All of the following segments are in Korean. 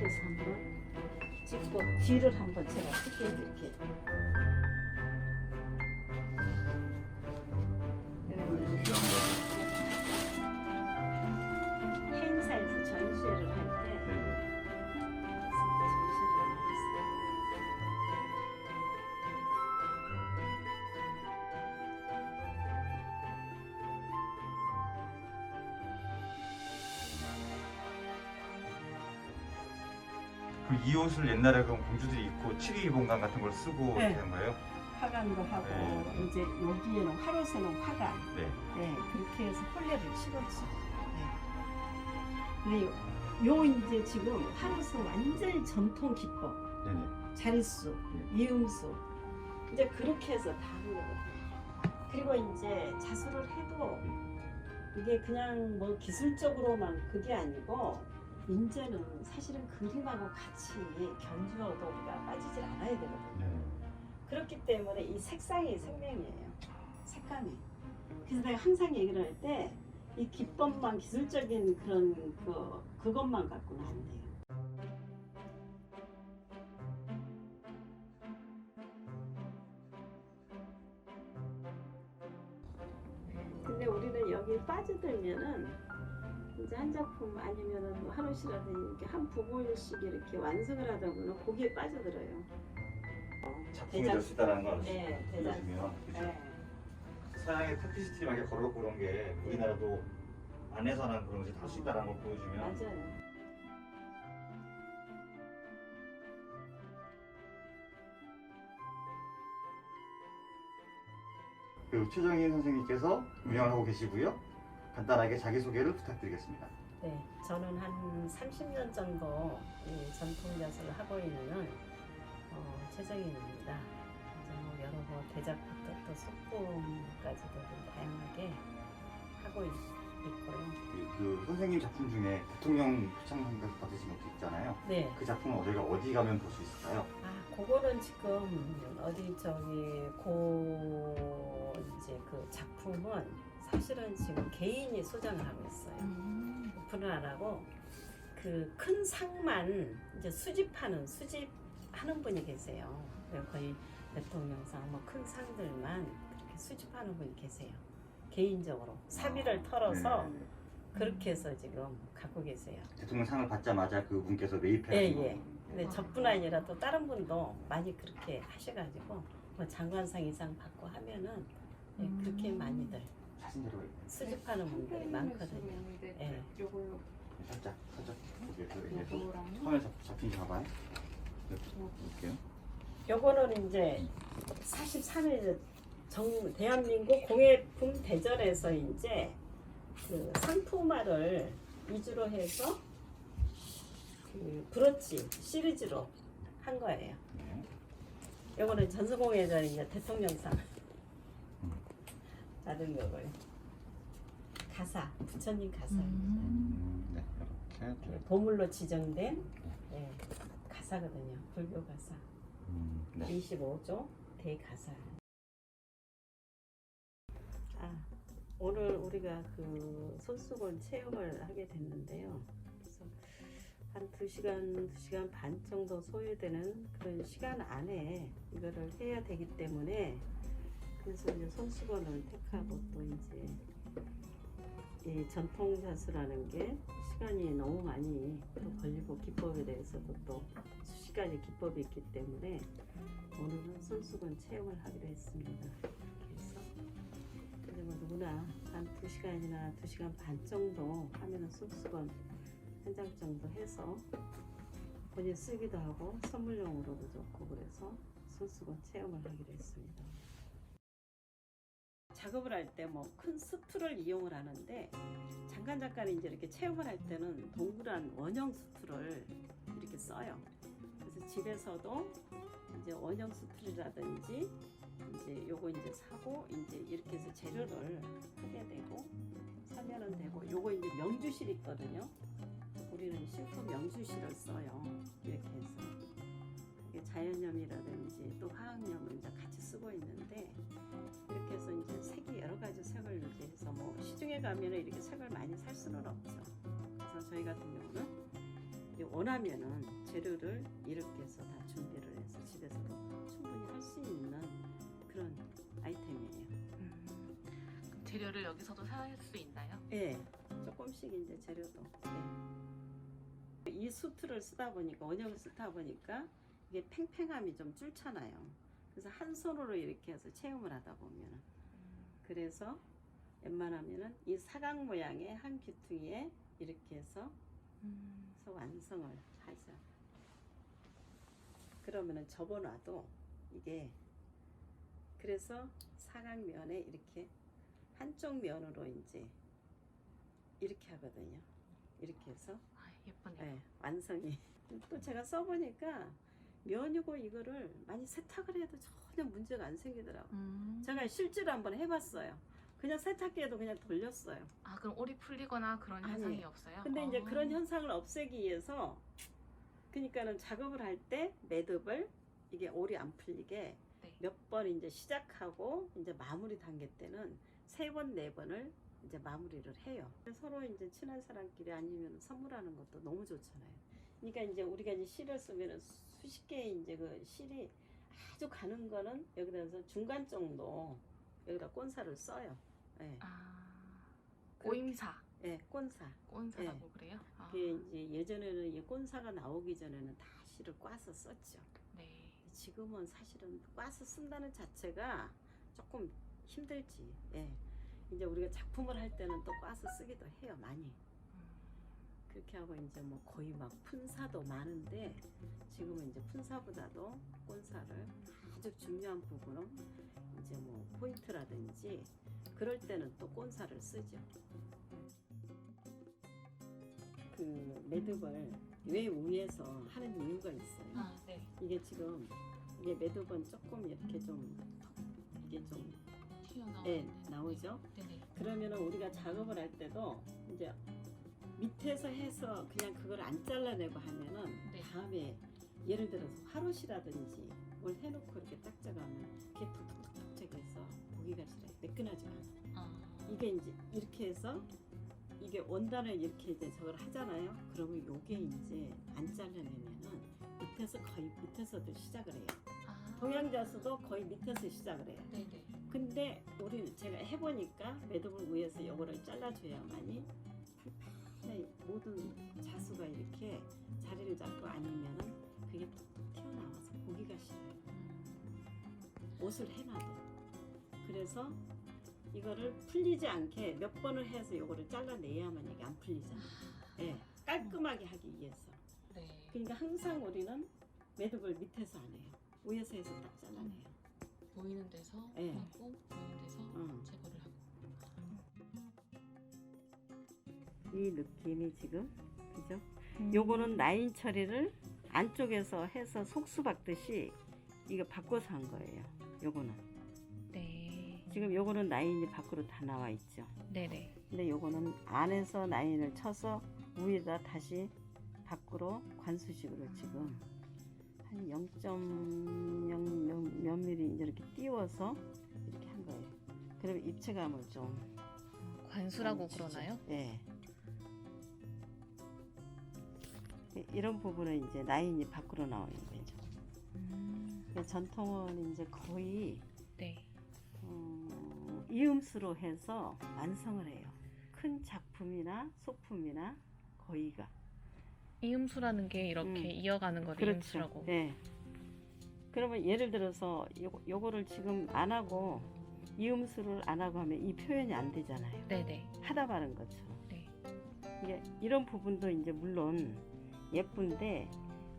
이렇게 해서 한번 찍고 뒤를 한번 제가 찍게 이렇게. 행사에서 전시회를 할 때 전시를 하고 있어요. 그 이 옷을 옛날에 그럼 공주들이 입고 치리 본관 같은 걸 쓰고 네. 이렇게 한 거예요? 화관도 하고 네. 이제 여기에는 화로서는 화관. 네. 네, 그렇게 해서 홀레를 치렀죠. 네. 근데 요 이제 지금 화로서 완전히 전통 기법, 네네. 자릿수, 네. 이음수 이제 그렇게 해서 다 하는 거거든요. 그리고 이제 자수를 해도 이게 그냥 뭐 기술적으로만 그게 아니고 이제는 사실은 그림하고 같이 견주어도 우리가 빠지질 않아야 되거든요. 네. 그렇기 때문에 이 색상이 생명이에요. 색감이. 그래서 내가 항상 얘기를 할 때 이 기법만 기술적인 그런 그것만 갖고는 안 돼요. 근데 우리는 여기 빠져들면은 이제 한 작품 아니면은 뭐 한 옷이라든지 이렇게 한 부분씩 이렇게 완성을 하다 보면 거기에 빠져들어요. 작품이 될 수 있다는 걸 네, 보여주면 그죠? 네. 서양의 타피스트리 막 이렇게 걸어놓고 그런 게 우리나라도 안에서는 그런 것이 다 할 수 있다는 걸 보여주면 맞아요. 그 최정인 선생님께서 운영을 하고 계시고요. 간단하게 자기소개를 부탁드리겠습니다. 네, 저는 한 30년 정도 이 전통 자수를 하고 있는 최정인입니다. 이제 뭐 여러 대작부터 또 소품까지도 좀 다양하게 하고 있고요. 그 선생님 작품 중에 대통령 표창장 받으신 것도 있잖아요. 네, 그 작품은 우리가 어디 가면 볼 수 있을까요? 그거는 지금 어디 이제 그 작품은 사실은 지금 개인이 소장을 하고 있어요. 오픈을 안 하고 그 큰 상만 이제 수집하는 분이 계세요. 거의 대통령상 뭐 큰 상들만 그렇게 수집하는 분이 계세요. 개인적으로 사비를 털어서 네. 그렇게 해서 지금 갖고 계세요. 대통령 상을 받자마자 그 분께서 매입해 예, 가신 예. 근데 저뿐 아니라 또 다른 분도 많이 그렇게 하셔가지고 뭐 장관상 이상 받고 하면은 예, 그렇게 많이들 사진 자료가 있네요. 수집하는 분들이 많거든요. 예. 요거요. 살짝 여기에서 요거랑 화면 잡힌지 봐봐요. 네, 볼게요. 요거는 이제 43회 대한민국 공예품 대전에서 이제 그 상품화를 위주로 해서 그 브로치 시리즈로 한 거예요. 네. 요거는 전성공회전 이제 대통령상 받은 거고요. 가사, 부처님 가사. 네, 이렇게. 보물로 지정된 예, 가사거든요. 불교 가사. 네. 25조 대가사. 오늘 우리가 그 손수건 체험을 하게 됐는데요. 그래서 한 2시간 반 정도 소요되는 그런 시간 안에 이거를 해야 되기 때문에 그래서 이제 손수건을 택하고 또 이제 이 전통 자수라는 게 시간이 너무 많이 또 걸리고 기법에 대해서도 또 수시간의 기법이 있기 때문에 오늘은 손수건 체험을 하기로 했습니다. 그래서 근데 뭐 누구나 한 2시간이나 2시간 반 정도 하면은 손수건 한 장 정도 해서 본인 쓰기도 하고 선물용으로도 좋고 그래서 손수건 체험을 하기로 했습니다. 작업을 할 때 뭐 큰 수틀을 이용을 하는데 잠깐이 이제 이렇게 체험을 할 때는 동그란 원형 수틀을 이렇게 써요. 그래서 집에서도 이제 원형 수틀이라든지 이제 요거 이제 사고 이제 이렇게 해서 재료를 하게 되고 사면은 되고 요거 이제 명주실 있거든요. 우리는 실컷 명주실을 써요. 이렇게 해서 이게 자연염이라든지 또 화학염을 이제 같이 쓰고 있는데 이렇게 해서 이제 색이 여러 가지 색을 유지해서 뭐 시중에 가면은 이렇게 색을 많이 살 수는 없죠. 그래서 저희 같은 경우는 이제 원하면은 재료를 이렇게 해서 다 준비를 해서 집에서도 충분히 할 수 있는 그런 아이템이에요. 그럼 재료를 여기서도 살 수 있나요? 예, 조금씩 이제 재료도. 예. 이 수트를 쓰다 보니까 원형을 쓰다 보니까 이게 팽팽함이 좀 줄잖아요. 그래서 한 손으로 이렇게 해서 체험을 하다 보면은 그래서 웬만하면은 이 사각 모양의 한 귀퉁이에 이렇게 해서 완성을 하죠. 그러면은 접어놔도 이게 그래서 사각면에 이렇게 한쪽 면으로 이제 이렇게 하거든요. 이렇게 해서 아, 예쁘네요. 네, 완성이. 또 제가 써보니까 면이고 이거를 많이 세탁을 해도 전혀 문제가 안 생기더라고요. 제가 실제로 한번 해봤어요. 그냥 세탁기에도 그냥 돌렸어요. 아, 그럼 올이 풀리거나 그런 아니, 현상이 없어요? 근데 이제 그런 현상을 없애기 위해서 그러니까는 작업을 할 때 매듭을 이게 올이 안 풀리게 네. 몇 번 이제 시작하고 이제 마무리 단계 때는 3번, 4번을 이제 마무리를 해요. 서로 이제 친한 사람끼리 아니면 선물하는 것도 너무 좋잖아요. 그러니까 이제 우리가 이제 실을 쓰면은 수십 개의 이제 그 실이 아주 가는 거는 여기다서 중간 정도 여기다 꼰사를 써요. 예. 아, 꼬임사. 예, 꼰사. 꼰사라고 그래요? 아, 그게 이제 예전에는 이 꼰사가 나오기 전에는 다 실을 꽈서 썼죠. 네. 지금은 사실은 꽈서 쓴다는 자체가 조금 힘들지. 예. 이제 우리가 작품을 할 때는 또 꽈서 쓰기도 해요, 많이. 그렇게 하고 이제 뭐 거의 막 품사도 많은데 지금은 이제 품사보다도 꼰사를 아주 중요한 부분은 이제 뭐 포인트라든지 그럴 때는 또 꼰사를 쓰죠. 그 매듭을 왜 위에서 하는 이유가 있어요. 아, 네. 이게 지금 이게 매듭은 조금 이렇게 좀 이게 좀 예, 나오죠. 네네. 그러면은 우리가 작업을 할 때도 이제 밑에서 해서 그냥 그걸 안 잘라내고 하면은 네. 다음에 예를 들어서 화롯이라든지 뭘 해놓고 이렇게 딱 짜가면 이렇게 툭툭툭툭 짜게해서 보기가 싫어요. 매끈하지가 않아. 아, 이게 이제 이렇게 해서 이게 원단을 이렇게 이제 저걸 하잖아요. 그러면 요게 이제 안 잘라내면은 밑에서 거의 밑에서도 시작을 해요. 아. 동양자수도 거의 밑에서 시작을 해요. 네네. 근데 우리 제가 해보니까 매듭을 위해서 요거를 잘라줘야만이 모든 자수가 이렇게 자리를 잡고 아니면은 그게 톡톡 튀어나와서 보기가 싫어요. 옷을 해놔도. 그래서 이거를 풀리지 않게 몇 번을 해서 요거를 잘라내야만 이게 안 풀리잖아요. 예, 깔끔하게 하기 위해서. 네. 그러니까 항상 우리는 매듭을 밑에서 안 해요. 위에서 해서 딱 잘라내요. 보이는 데서 네. 하고 보이는 데서 응. 제거를 하고. 이 느낌이 지금 그죠? 요거는 라인 처리를 안쪽에서 해서 속수 박듯이 이거 바꿔서 한 거예요. 요거는 네. 지금 요거는 라인이 밖으로 다 나와 있죠. 네네. 근데 요거는 안에서 라인을 쳐서 위에다 다시 밖으로 관수식으로 지금 한 0.0 몇 미리 이렇게 띄워서 이렇게 한 거예요. 그러면 입체감을 좀 관수라고 주죠. 그러나요? 네. 이런 부분은 이제 라인이 밖으로 나오는 거죠. 전통은 이제 거의 네. 이음수로 해서 완성을 해요. 큰 작품이나 소품이나 거의가. 이음수라는 게 이렇게 이어가는 걸 이음수라고. 네. 그러면 예를 들어서 요거를 지금 안 하고 이음수를 안 하고 하면 이 표현이 안 되잖아요. 네네. 하다 바른 것처럼. 네. 이게 이런 부분도 이제 물론 예쁜데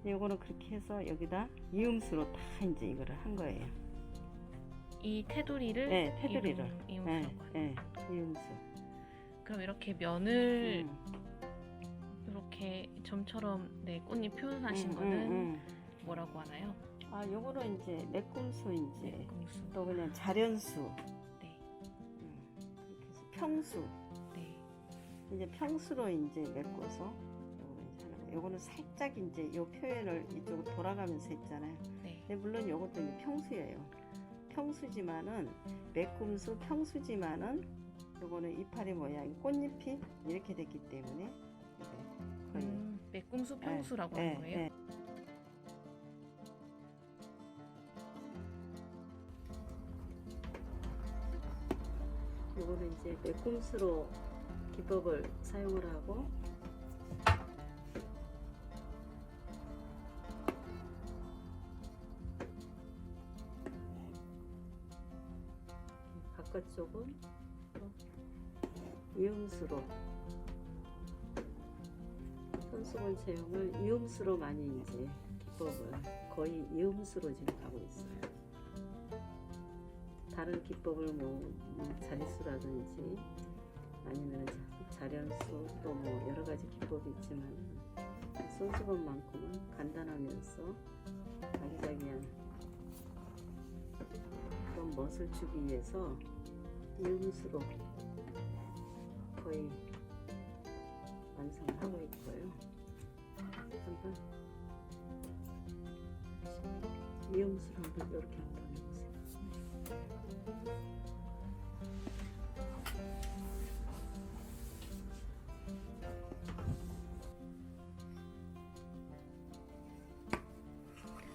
요거는 그렇게 해서 여기다 이음수로 다 이제 이거를 한 거예요. 이 테두리를 네, 테두리를. 이음수라고 하는. 네, 이음수. 그럼 이렇게 면을 이렇게 점처럼 네 꽃잎 표현하신 거는 뭐라고 하나요? 아, 요거는 이제 매꿈수 이제 공수. 또 그냥 자련수, 네. 이렇게 해서 평수. 네. 이제 평수로 이제 메꿔서 요거는 이제 하는 거예요. 요거는 살짝 이제 요 표현을 이쪽으로 돌아가면서 했잖아요. 네. 근데 물론 요것도 이제 평수예요. 평수지만은 매꿈수 평수지만은 요거는 이파리 모양 꽃잎이 이렇게 됐기 때문에 이게 거의 메꿈수 평수라고 하는 거예요? 요거는 이제 메꿈스로 기법을 사용을 하고 바깥쪽은 이음수로 손수건 채용을 이음수로 많이 이제 기법을 거의 이음수로 지금 가고 있어요. 다른 기법을 자릿수라든지 아니면 자련수 또 여러 가지 기법이 있지만 손수건만큼은 간단하면서 아기자기한 그런 멋을 주기 위해서 이음수로 거의 완성하고 있고요. 한번 이음수로 한번 이렇게 한번 해보세요.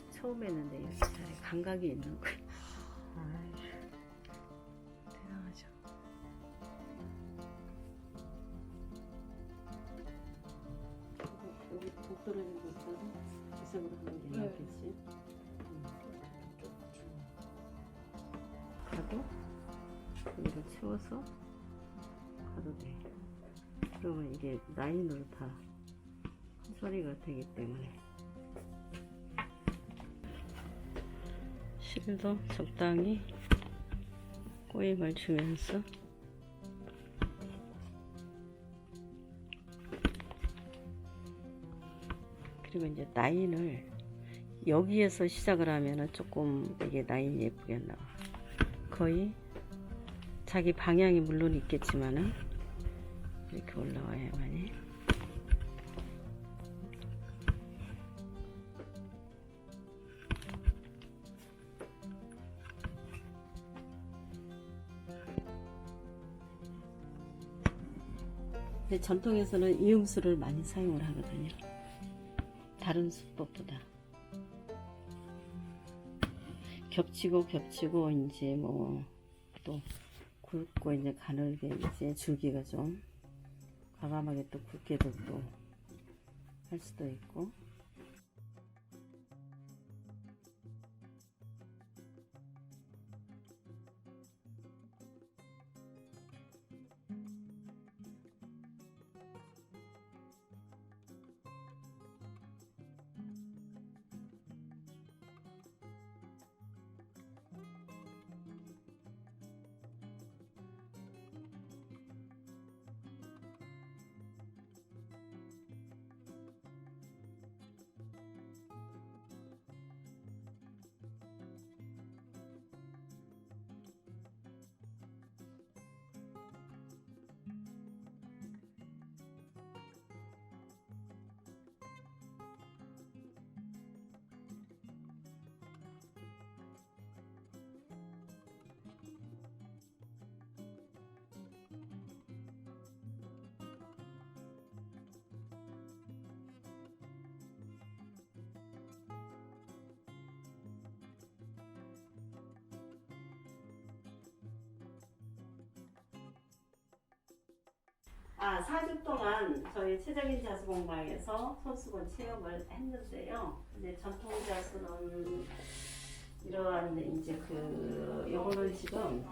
처음 했는데 이렇게 잘해. 감각이 있는 거예요. 대단하죠. 여기 독 떨어진 거 있어서 이쪽으로 하는 게 낫겠지. 가도 여기를 채워서 가도 돼. 그러면 이게 라인으로 다 처리가 되기 때문에 실도 적당히 꼬임을 주면서 그리고 이제 라인을 여기에서 시작을 하면은 조금 이게 라인이 예쁘게 안 나와. 거의 자기 방향이 물론 있겠지만은 이렇게 올라와야만이. 근데 전통에서는 이음수를 많이 사용을 하거든요. 다른 수법보다. 겹치고 이제 또 굵고 이제 가늘게 이제 줄기가 좀 과감하게 또 굵게도 또 할 수도 있고. 아, 4주 동안 저희 최적인 자수 공방에서 손수건 체험을 했는데요. 근데 전통 자수는 이러한 이제 요거는 지금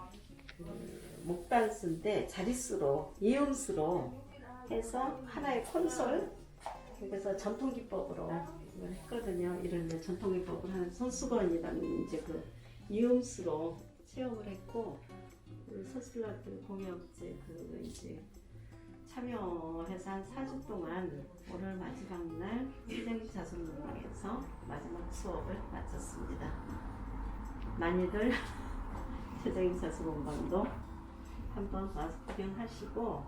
목단수인데 자릿수로 이음수로 해서 하나의 콘솔, 그래서 전통 기법으로 이걸 했거든요. 이런 이제 전통 기법을 하는 손수건이라는 이제 이음수로 체험을 했고, 서술라들 공예업체 이제 참여해서 한 4주 동안 오늘 마지막 날 최적인 자수공방에서 마지막 수업을 마쳤습니다. 많이들 최적인 자수공방도 한번 와서 구경하시고,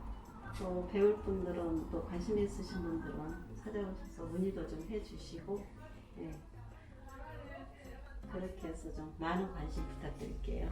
또 배울 분들은 또 관심 있으신 분들은 찾아오셔서 문의도 좀 해주시고, 예. 그렇게 해서 좀 많은 관심 부탁드릴게요.